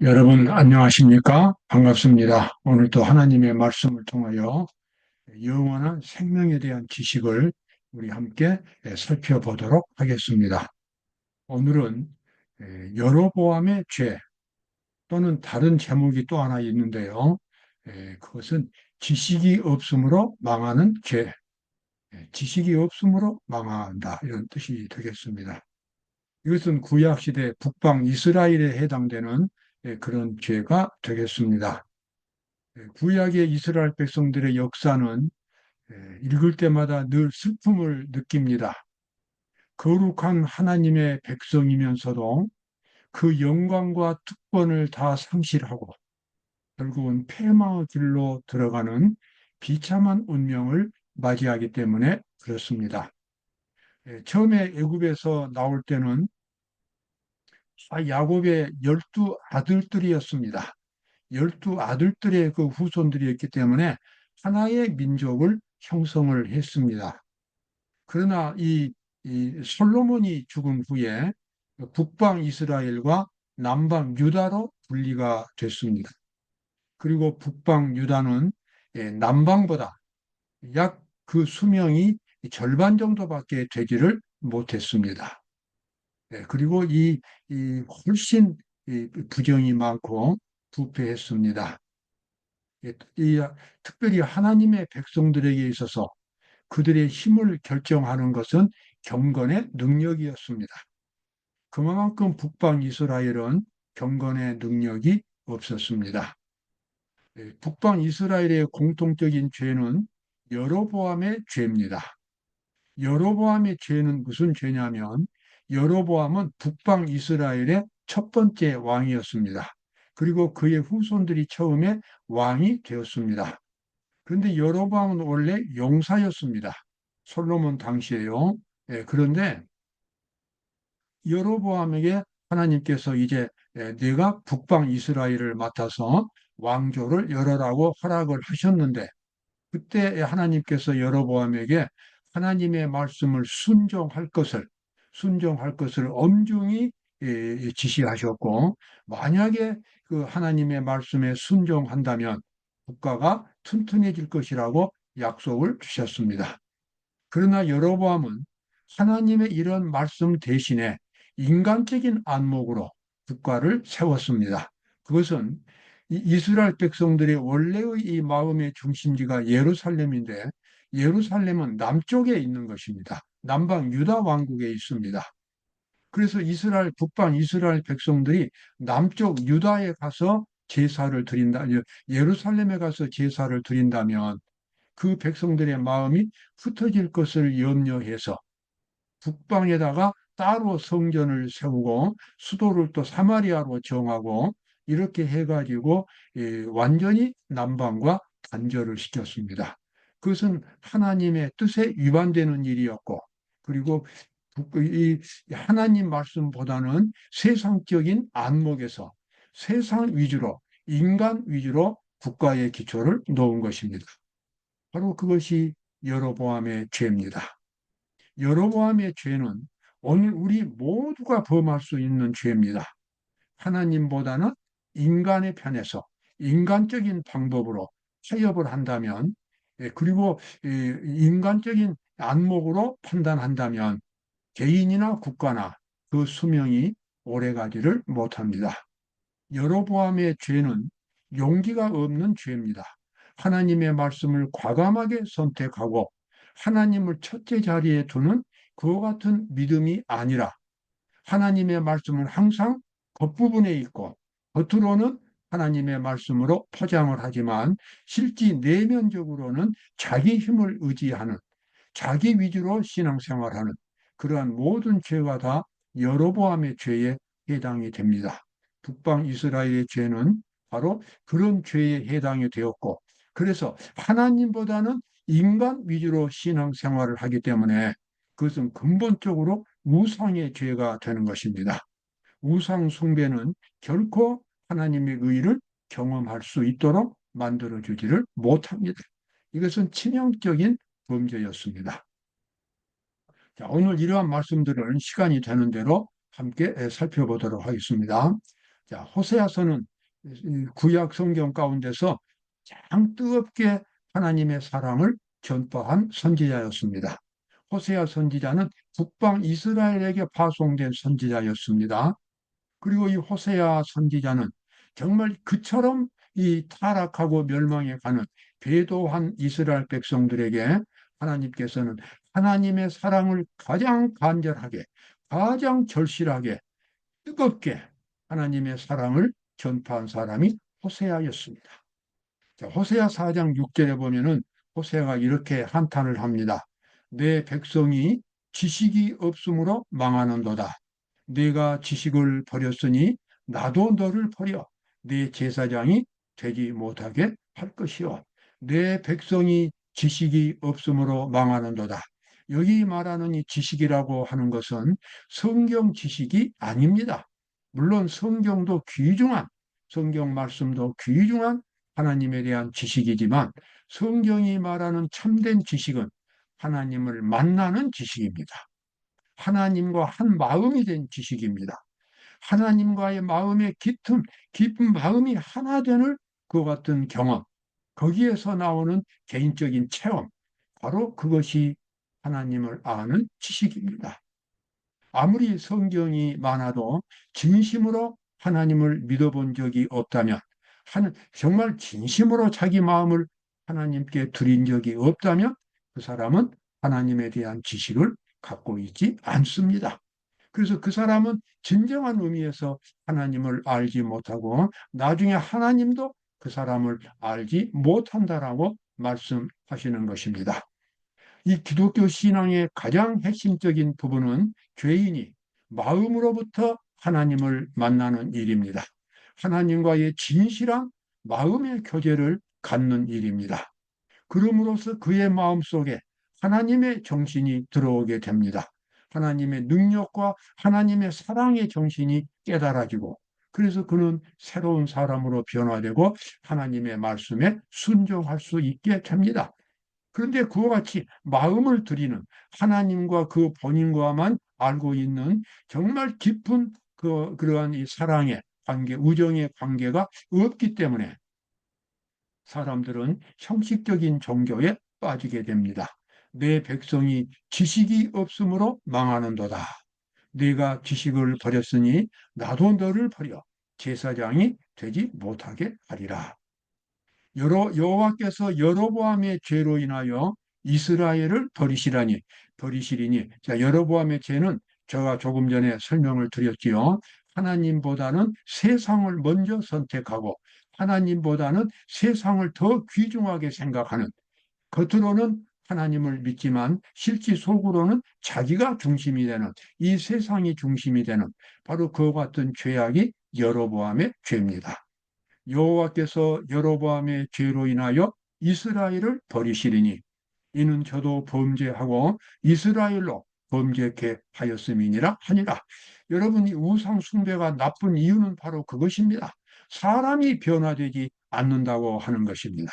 여러분 안녕하십니까? 반갑습니다. 오늘도 하나님의 말씀을 통하여 영원한 생명에 대한 지식을 우리 함께 살펴보도록 하겠습니다. 오늘은 여로보암의 죄 또는 다른 제목이 또 하나 있는데요. 그것은 지식이 없으므로 망하는 죄, 지식이 없으므로 망한다 이런 뜻이 되겠습니다. 이것은 구약시대 북방 이스라엘에 해당되는 그런 죄가 되겠습니다. 구약의 이스라엘 백성들의 역사는 읽을 때마다 늘 슬픔을 느낍니다. 거룩한 하나님의 백성이면서도 그 영광과 특권을 다 상실하고 결국은 패망의 길로 들어가는 비참한 운명을 맞이하기 때문에 그렇습니다. 처음에 애굽에서 나올 때는 야곱의 12아들들이었습니다. 12아들들의 그 후손들이었기 때문에 하나의 민족을 형성을 했습니다. 그러나 이 솔로몬이 죽은 후에 북방 이스라엘과 남방 유다로 분리가 됐습니다. 그리고 북방 유다는 남방보다 약 그 수명이 절반 정도밖에 되지를 못했습니다. 그리고 이 훨씬 부정이 많고 부패했습니다. 특별히 하나님의 백성들에게 있어서 그들의 힘을 결정하는 것은 경건의 능력이었습니다. 그만큼 북방 이스라엘은 경건의 능력이 없었습니다. 북방 이스라엘의 공통적인 죄는 여로보암의 죄입니다. 여로보암의 죄는 무슨 죄냐면 여로보암은 북방 이스라엘의 첫 번째 왕이었습니다. 그리고 그의 후손들이 처음에 왕이 되었습니다. 그런데 여로보암은 원래 용사였습니다. 솔로몬 당시에요. 그런데 여로보암에게 하나님께서 이제 네가 북방 이스라엘을 맡아서 왕조를 열어라고 허락을 하셨는데 그때 하나님께서 여로보암에게 하나님의 말씀을 순종할 것을 엄중히 지시하셨고 만약에 그 하나님의 말씀에 순종한다면 국가가 튼튼해질 것이라고 약속을 주셨습니다. 그러나 여로보암은 하나님의 이런 말씀 대신에 인간적인 안목으로 국가를 세웠습니다. 그것은 이스라엘 백성들의 원래의 이 마음의 중심지가 예루살렘인데 예루살렘은 남쪽에 있는 것입니다. 남방 유다 왕국에 있습니다. 그래서 북방 이스라엘 백성들이 남쪽 유다에 가서 제사를 드린다, 예루살렘에 가서 제사를 드린다면 그 백성들의 마음이 흩어질 것을 염려해서 북방에다가 따로 성전을 세우고 수도를 또 사마리아로 정하고 이렇게 해가지고 완전히 남방과 단절을 시켰습니다. 그것은 하나님의 뜻에 위반되는 일이었고 그리고 이 하나님 말씀보다는 세상적인 안목에서 세상 위주로 인간 위주로 국가의 기초를 놓은 것입니다. 바로 그것이 여로보암의 죄입니다. 여로보암의 죄는 오늘 우리 모두가 범할 수 있는 죄입니다. 하나님보다는 인간의 편에서 인간적인 방법으로 타협을 한다면 그리고 인간적인 안목으로 판단한다면 개인이나 국가나 그 수명이 오래가지를 못합니다. 여로보암의 죄는 용기가 없는 죄입니다. 하나님의 말씀을 과감하게 선택하고 하나님을 첫째 자리에 두는 그와 같은 믿음이 아니라 하나님의 말씀은 항상 겉부분에 있고 겉으로는 하나님의 말씀으로 포장을 하지만 실제 내면적으로는 자기 힘을 의지하는 자기 위주로 신앙생활하는 그러한 모든 죄가 다 여로보암의 죄에 해당이 됩니다. 북방 이스라엘의 죄는 바로 그런 죄에 해당이 되었고 그래서 하나님보다는 인간 위주로 신앙생활을 하기 때문에 그것은 근본적으로 우상의 죄가 되는 것입니다. 우상 숭배는 결코 하나님의 의를 경험할 수 있도록 만들어주지를 못합니다. 이것은 치명적인 범죄였습니다. 자, 오늘 이러한 말씀들을 시간이 되는 대로 함께 살펴보도록 하겠습니다. 자, 호세아서는 이 구약 성경 가운데서 가장 뜨겁게 하나님의 사랑을 전파한 선지자였습니다. 호세아 선지자는 북방 이스라엘에게 파송된 선지자였습니다. 그리고 이 호세아 선지자는 정말 그처럼 이 타락하고 멸망해 가는 배도한 이스라엘 백성들에게 하나님께서는 하나님의 사랑을 가장 간절하게, 가장 절실하게, 뜨겁게 하나님의 사랑을 전파한 사람이 호세아였습니다. 자, 호세아 4장 6절에 보면은 호세아가 이렇게 한탄을 합니다. 내 백성이 지식이 없으므로 망하는도다. 네가 지식을 버렸으니 나도 너를 버려 네 제사장이 되지 못하게 할 것이요. 내 백성이 지식이 없으므로 망하는도다. 여기 말하는 이 지식이라고 하는 것은 성경 지식이 아닙니다. 물론 성경도 귀중한, 성경 말씀도 귀중한 하나님에 대한 지식이지만 성경이 말하는 참된 지식은 하나님을 만나는 지식입니다. 하나님과 한 마음이 된 지식입니다. 하나님과의 마음의 깊은 마음이 하나 되는 그 같은 경험, 거기에서 나오는 개인적인 체험, 바로 그것이 하나님을 아는 지식입니다. 아무리 성경이 많아도 진심으로 하나님을 믿어본 적이 없다면, 정말 진심으로 자기 마음을 하나님께 드린 적이 없다면 그 사람은 하나님에 대한 지식을 갖고 있지 않습니다. 그래서 그 사람은 진정한 의미에서 하나님을 알지 못하고 나중에 하나님도 그 사람을 알지 못한다라고 말씀하시는 것입니다. 이 기독교 신앙의 가장 핵심적인 부분은 죄인이 마음으로부터 하나님을 만나는 일입니다. 하나님과의 진실한 마음의 교제를 갖는 일입니다. 그럼으로써 그의 마음 속에 하나님의 정신이 들어오게 됩니다. 하나님의 능력과 하나님의 사랑의 정신이 깨달아지고, 그래서 그는 새로운 사람으로 변화되고 하나님의 말씀에 순종할 수 있게 됩니다. 그런데 그와 같이 마음을 들이는 하나님과 그 본인과만 알고 있는 정말 깊은 그러한 이 사랑의 관계, 우정의 관계가 없기 때문에 사람들은 형식적인 종교에 빠지게 됩니다. 내 백성이 지식이 없으므로 망하는도다. 네가 지식을 버렸으니 나도 너를 버려 제사장이 되지 못하게 하리라. 여호와께서 여로보암의 죄로 인하여 이스라엘을 버리시리니. 자, 여로보암의 죄는 제가 조금 전에 설명을 드렸지요. 하나님보다는 세상을 먼저 선택하고 하나님보다는 세상을 더 귀중하게 생각하는, 겉으로는 하나님을 믿지만 실제 속으로는 자기가 중심이 되는, 이 세상이 중심이 되는 바로 그와 같은 죄악이 여로보암의 죄입니다. 여호와께서 여로보암의 죄로 인하여 이스라엘을 버리시리니 이는 저도 범죄하고 이스라엘로 범죄케 하였음이니라 하니라. 여러분, 이 우상 숭배가 나쁜 이유는 바로 그것입니다. 사람이 변화되지 않는다고 하는 것입니다.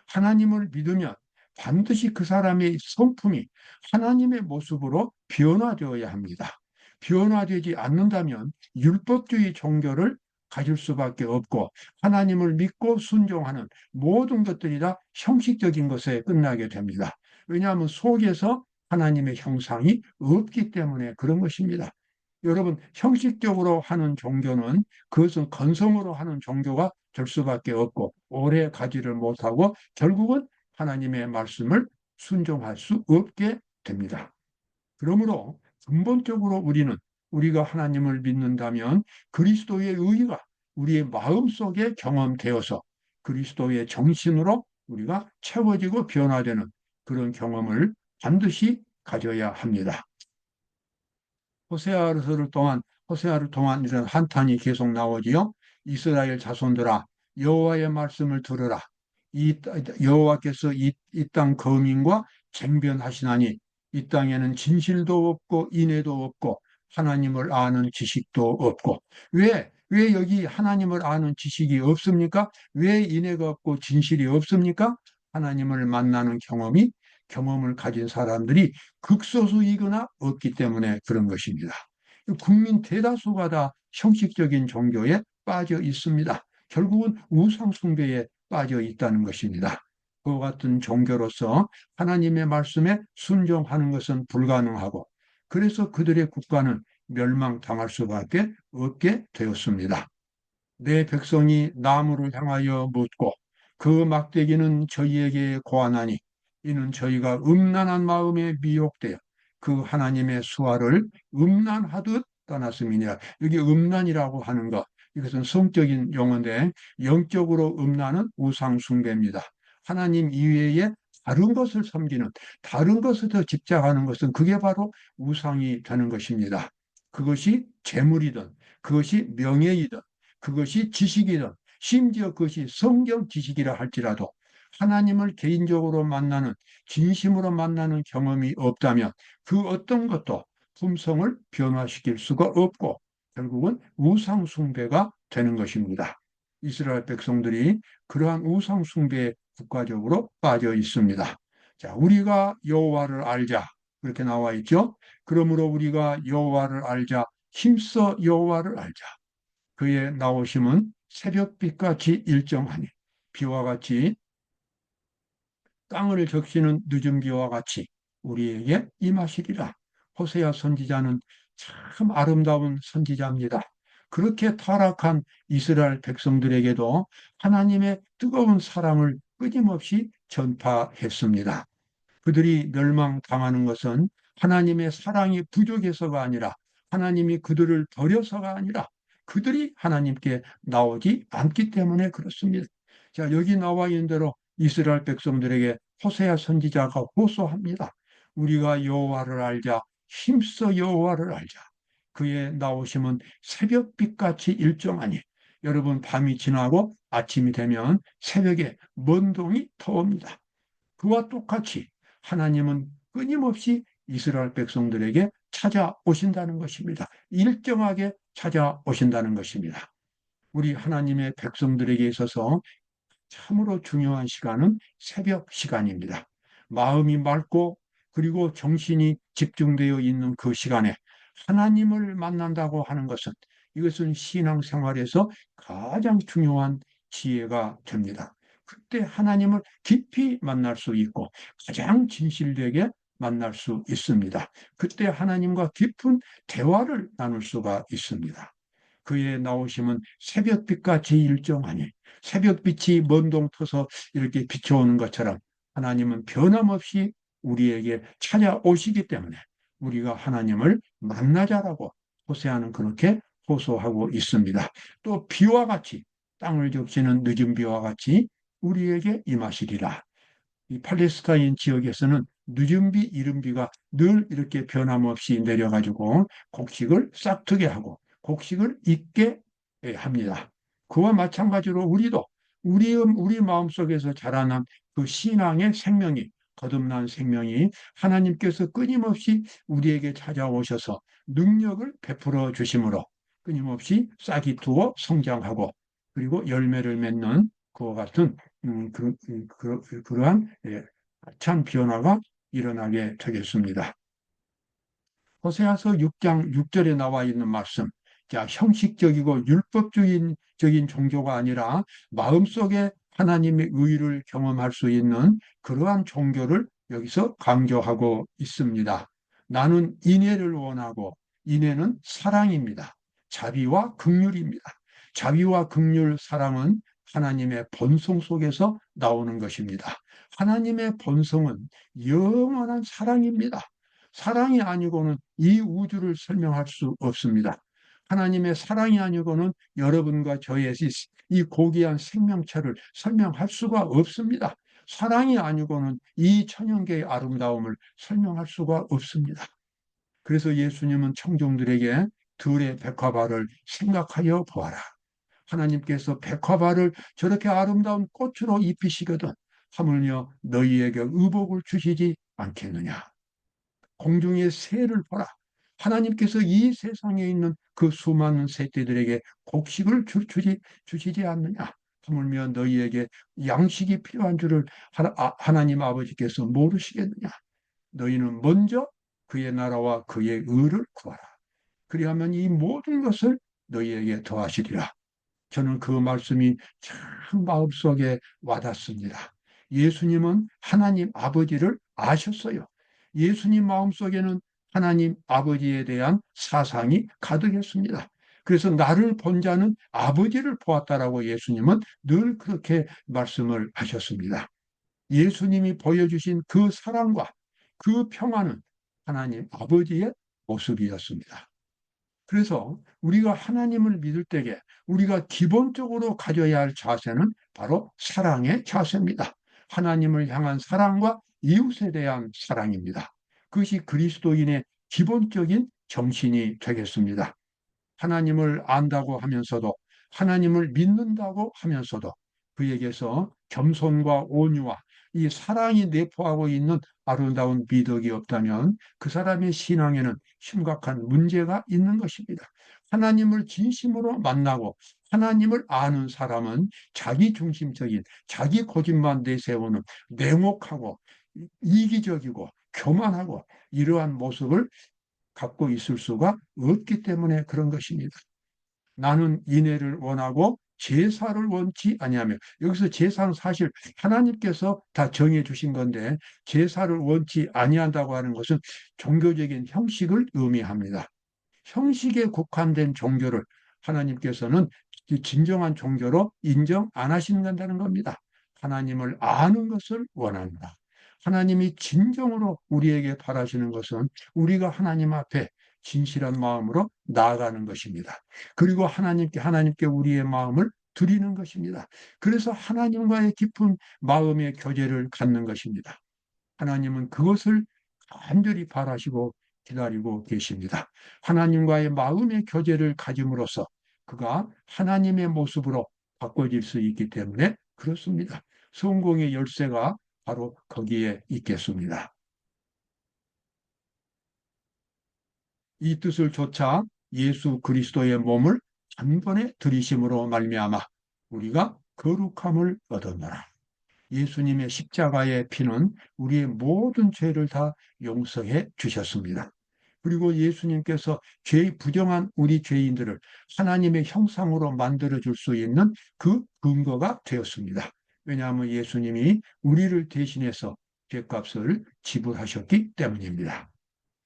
하나님을 믿으면 반드시 그 사람의 성품이 하나님의 모습으로 변화되어야 합니다. 변화되지 않는다면 율법주의 종교를 가질 수밖에 없고 하나님을 믿고 순종하는 모든 것들이 다 형식적인 것에 끝나게 됩니다. 왜냐하면 속에서 하나님의 형상이 없기 때문에 그런 것입니다. 여러분, 형식적으로 하는 종교는 그것은 건성으로 하는 종교가 될 수밖에 없고 오래 가지를 못하고 결국은 하나님의 말씀을 순종할 수 없게 됩니다. 그러므로 근본적으로 우리가 하나님을 믿는다면 그리스도의 의가 우리의 마음속에 경험되어서 그리스도의 정신으로 우리가 채워지고 변화되는 그런 경험을 반드시 가져야 합니다. 호세아를 통한 이런 한탄이 계속 나오지요. 이스라엘 자손들아, 여호와의 말씀을 들으라. 여호와께서 이 땅 거민과 쟁변하시나니 이 땅에는 진실도 없고 인애도 없고 하나님을 아는 지식도 없고. 왜 여기 하나님을 아는 지식이 없습니까? 왜 인애가 없고 진실이 없습니까? 하나님을 만나는 경험을 가진 사람들이 극소수이거나 없기 때문에 그런 것입니다. 국민 대다수가 다 형식적인 종교에 빠져 있습니다. 결국은 우상 숭배에 빠져 있다는 것입니다. 그와 같은 종교로서 하나님의 말씀에 순종하는 것은 불가능하고, 그래서 그들의 국가는 멸망당할 수밖에 없게 되었습니다. 내 백성이 나무를 향하여 묻고 그 막대기는 저희에게 고하나니 이는 저희가 음란한 마음에 미혹되어 그 하나님의 수화를 음란하듯 떠났음이니라. 여기 음란이라고 하는 것, 이것은 성적인 용어인데 영적으로 음란은 우상 숭배입니다. 하나님 이외에 다른 것을 섬기는, 다른 것에 더 집착하는 것은 그게 바로 우상이 되는 것입니다. 그것이 재물이든 그것이 명예이든 그것이 지식이든 심지어 그것이 성경 지식이라 할지라도 하나님을 개인적으로 만나는, 진심으로 만나는 경험이 없다면 그 어떤 것도 품성을 변화시킬 수가 없고 결국은 우상 숭배가 되는 것입니다. 이스라엘 백성들이 그러한 우상 숭배에 국가적으로 빠져 있습니다. 자, 우리가 여호와를 알자, 그렇게 나와 있죠. 그러므로 우리가 여호와를 알자, 힘써 여호와를 알자. 그의 나오심은 새벽빛같이 일정하니 비와 같이, 땅을 적시는 늦은 비와 같이 우리에게 임하시리라. 호세아 선지자는 참 아름다운 선지자입니다. 그렇게 타락한 이스라엘 백성들에게도 하나님의 뜨거운 사랑을 끊임없이 전파했습니다. 그들이 멸망당하는 것은 하나님의 사랑이 부족해서가 아니라, 하나님이 그들을 버려서가 아니라 그들이 하나님께 나오지 않기 때문에 그렇습니다. 자, 여기 나와 있는 대로 이스라엘 백성들에게 호세아 선지자가 호소합니다. 우리가 여호와를 알자, 힘써 여호와를 알자. 그의 나오심은 새벽빛같이 일정하니, 여러분, 밤이 지나고 아침이 되면 새벽에 먼동이 터옵니다. 그와 똑같이 하나님은 끊임없이 이스라엘 백성들에게 찾아오신다는 것입니다. 일정하게 찾아오신다는 것입니다. 우리 하나님의 백성들에게 있어서 참으로 중요한 시간은 새벽 시간입니다. 마음이 맑고 그리고 정신이 집중되어 있는 그 시간에 하나님을 만난다고 하는 것은, 이것은 신앙생활에서 가장 중요한 지혜가 됩니다. 그때 하나님을 깊이 만날 수 있고 가장 진실되게 만날 수 있습니다. 그때 하나님과 깊은 대화를 나눌 수가 있습니다. 그의 나오심은 새벽빛같이 일정하니, 새벽빛이 먼 동 터서 이렇게 비춰오는 것처럼 하나님은 변함없이 우리에게 찾아오시기 때문에 우리가 하나님을 만나자라고 호세아는 그렇게 호소하고 있습니다. 또 비와 같이, 땅을 적시는 늦은 비와 같이 우리에게 임하시리라. 이 팔레스타인 지역에서는 늦은 비, 이른 비가 늘 이렇게 변함없이 내려가지고 곡식을 싹트게 하고 곡식을 익게 합니다. 그와 마찬가지로 우리도 우리 마음속에서 자라난 그 신앙의 생명이, 거듭난 생명이 하나님께서 끊임없이 우리에게 찾아오셔서 능력을 베풀어 주심으로 끊임없이 싹이 트어 성장하고 그리고 열매를 맺는 그와 같은 그러한 참 변화가 일어나게 되겠습니다. 호세아서 6장 6절에 나와 있는 말씀. 자, 형식적이고 율법주의적인 종교가 아니라 마음속에 하나님의 의를 경험할 수 있는 그러한 종교를 여기서 강조하고 있습니다. 나는 인애를 원하고, 인애는 사랑입니다. 자비와 긍휼입니다. 자비와 긍휼, 사랑은 하나님의 본성 속에서 나오는 것입니다. 하나님의 본성은 영원한 사랑입니다. 사랑이 아니고는 이 우주를 설명할 수 없습니다. 하나님의 사랑이 아니고는 여러분과 저의 이 고귀한 생명체를 설명할 수가 없습니다. 사랑이 아니고는 이 천연계의 아름다움을 설명할 수가 없습니다. 그래서 예수님은 청중들에게 들의 백화발을 생각하여 보아라. 하나님께서 백화발을 저렇게 아름다운 꽃으로 입히시거든 하물며 너희에게 의복을 주시지 않겠느냐. 공중의 새를 보라. 하나님께서 이 세상에 있는 그 수많은 새떼들에게 곡식을 주시지 않느냐. 하물며 너희에게 양식이 필요한 줄을 하나님 아버지께서 모르시겠느냐. 너희는 먼저 그의 나라와 그의 의를 구하라. 그리하면 이 모든 것을 너희에게 더하시리라. 저는 그 말씀이 참 마음속에 와닿습니다. 예수님은 하나님 아버지를 아셨어요. 예수님 마음속에는 하나님 아버지에 대한 사상이 가득했습니다. 그래서 나를 본 자는 아버지를 보았다라고 예수님은 늘 그렇게 말씀을 하셨습니다. 예수님이 보여주신 그 사랑과 그 평화는 하나님 아버지의 모습이었습니다. 그래서 우리가 하나님을 믿을 때에 우리가 기본적으로 가져야 할 자세는 바로 사랑의 자세입니다. 하나님을 향한 사랑과 이웃에 대한 사랑입니다. 그것이 그리스도인의 기본적인 정신이 되겠습니다. 하나님을 안다고 하면서도, 하나님을 믿는다고 하면서도 그에게서 겸손과 온유와 이 사랑이 내포하고 있는 아름다운 미덕이 없다면 그 사람의 신앙에는 심각한 문제가 있는 것입니다. 하나님을 진심으로 만나고 하나님을 아는 사람은 자기 중심적인, 자기 고집만 내세우는 냉혹하고 이기적이고 교만하고 이러한 모습을 갖고 있을 수가 없기 때문에 그런 것입니다. 나는 인애를 원하고 제사를 원치 아니하며, 여기서 제사는 사실 하나님께서 다 정해 주신 건데 제사를 원치 아니한다고 하는 것은 종교적인 형식을 의미합니다. 형식에 국한된 종교를 하나님께서는 진정한 종교로 인정 안 하신다는 겁니다. 하나님을 아는 것을 원한다. 하나님이 진정으로 우리에게 바라시는 것은 우리가 하나님 앞에 진실한 마음으로 나아가는 것입니다. 그리고 하나님께 우리의 마음을 드리는 것입니다. 그래서 하나님과의 깊은 마음의 교제를 갖는 것입니다. 하나님은 그것을 간절히 바라시고 기다리고 계십니다. 하나님과의 마음의 교제를 가짐으로써 그가 하나님의 모습으로 바꿔질 수 있기 때문에 그렇습니다. 성공의 열쇠가 바로 거기에 있겠습니다. 이 뜻을 조차 예수 그리스도의 몸을 단번에 들이심으로 말미암아 우리가 거룩함을 얻었노라. 예수님의 십자가의 피는 우리의 모든 죄를 다 용서해 주셨습니다. 그리고 예수님께서 부정한 우리 죄인들을 하나님의 형상으로 만들어 줄 수 있는 그 근거가 되었습니다. 왜냐하면 예수님이 우리를 대신해서 죄값을 지불하셨기 때문입니다.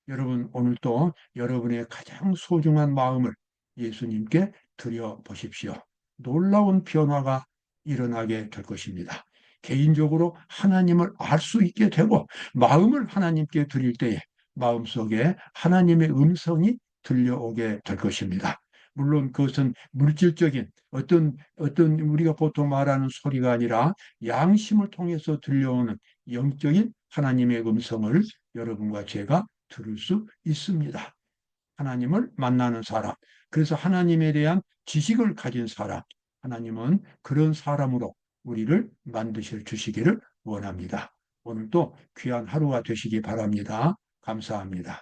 여러분, 오늘도 여러분의 가장 소중한 마음을 예수님께 드려 보십시오. 놀라운 변화가 일어나게 될 것입니다. 개인적으로 하나님을 알 수 있게 되고 마음을 하나님께 드릴 때에 마음속에 하나님의 음성이 들려오게 될 것입니다. 물론 그것은 물질적인 어떤 우리가 보통 말하는 소리가 아니라 양심을 통해서 들려오는 영적인 하나님의 음성을 여러분과 제가 들을 수 있습니다. 하나님을 만나는 사람, 그래서 하나님에 대한 지식을 가진 사람, 하나님은 그런 사람으로 우리를 만드셔 주시기를 원합니다. 오늘도 귀한 하루가 되시기 바랍니다. 감사합니다.